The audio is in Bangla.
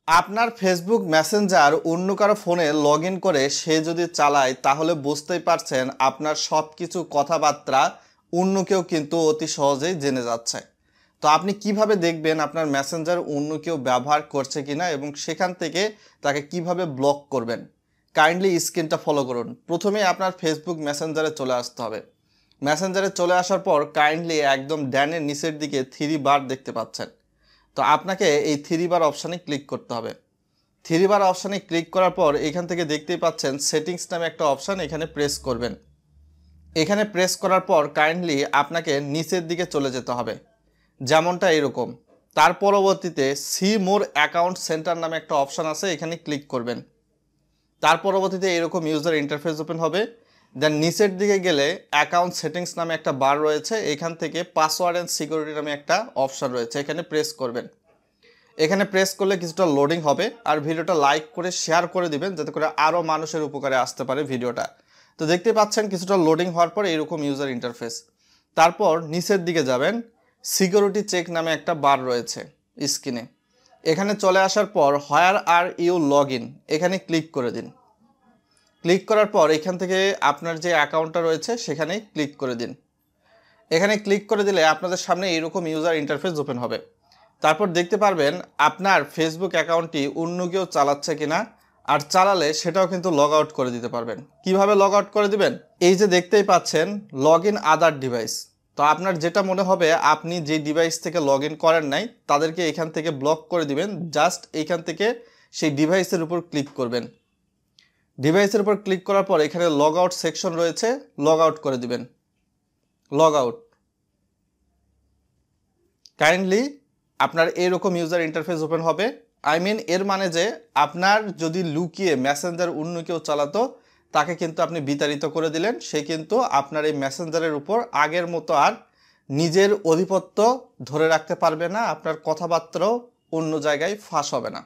আপনার ফেসবুক মেসেঞ্জার অন্য কারো ফোনে লগ ইন করে সে যদি চালায় তাহলে বুঝতেই পারছেন আপনার সব কিছু কথাবার্তা অন্য কেউ কিন্তু অতি সহজেই জেনে যাচ্ছে। তো আপনি কিভাবে দেখবেন আপনার মেসেঞ্জার অন্য কেউ ব্যবহার করছে কিনা এবং সেখান থেকে তাকে কিভাবে ব্লক করবেন? কাইন্ডলি স্ক্রিনটা ফলো করুন। প্রথমে আপনার ফেসবুক মেসেঞ্জারে চলে আসতে হবে। মেসেঞ্জারে চলে আসার পর কাইন্ডলি একদম ডানের নিচের দিকে থ্রি বার দেখতে পাচ্ছেন। তো আপনাকে এই থ্রি বার অপশানে ক্লিক করতে হবে। থ্রি বার অপশানে ক্লিক করার পর এখান থেকে দেখতেই পাচ্ছেন সেটিংস নামে একটা অপশান, এখানে প্রেস করবেন। এখানে প্রেস করার পর কাইন্ডলি আপনাকে নিচের দিকে চলে যেতে হবে, যেমনটা এরকম। তার পরবর্তীতে সি মোর অ্যাকাউন্ট সেন্টার নামে একটা অপশান আছে, এখানে ক্লিক করবেন। তার পরবর্তীতে এরকম ইউজার ইন্টারফেস ওপেন হবে। দেন নিচের দিকে গেলে অ্যাকাউন্ট সেটিংস নামে একটা বার রয়েছে, এখান থেকে পাসওয়ার্ড অ্যান্ড সিকিউরিটি নামে একটা অপশান রয়েছে, এখানে প্রেস করবেন। এখানে প্রেস করলে কিছুটা লোডিং হবে, আর ভিডিওটা লাইক করে শেয়ার করে দিবেন যাতে করে আরও মানুষের উপকারে আসতে পারে ভিডিওটা। তো দেখতে পাচ্ছেন কিছুটা লোডিং হওয়ার পর এরকম ইউজার ইন্টারফেস। তারপর নিচের দিকে যাবেন, সিকিউরিটি চেক নামে একটা বার রয়েছে স্ক্রিনে। এখানে চলে আসার পর হোয়ার আর ইউ লগ ইন, এখানে ক্লিক করে দিন। ক্লিক করার পর এখান থেকে আপনার যে অ্যাকাউন্টটা রয়েছে সেখানে ক্লিক করে দিন। এখানে ক্লিক করে দিলে আপনাদের সামনে এরকম ইউজার ইন্টারফেস ওপেন হবে। তারপর দেখতে পারবেন আপনার ফেসবুক অ্যাকাউন্টটি অন্য কেউ চালাচ্ছে কিনা, আর চালালে সেটাও কিন্তু লগ আউট করে দিতে পারবেন। কিভাবে লগ আউট করে দিবেন? এই যে দেখতেই পাচ্ছেন লগ ইন আদার ডিভাইস। তো আপনার যেটা মনে হবে আপনি যে ডিভাইস থেকে লগ ইন করেন নাই তাদেরকে এখান থেকে ব্লক করে দিবেন। জাস্ট এইখান থেকে সেই ডিভাইসের উপর ক্লিক করবেন। ডিভাইসের উপর ক্লিক করার পর এখানে লগ আউট সেকশন রয়েছে, লগ আউট করে দিবেন। Log out. কাইন্ডলি আপনার এরকম ইউজার ইন্টারফেস ওপেন হবে। এর মানে যে আপনার যদি লুকিয়ে মেসেঞ্জার অন্য কেউ চালাতো তাকে কিন্তু আপনি বিতাড়িত করে দিলেন, সে কিন্তু আপনার এই মেসেঞ্জারের উপর আগের মতো আর নিজের আধিপত্য ধরে রাখতে পারবে না, আপনার কথাবার্তাও অন্য জায়গায় ফাঁস হবে না।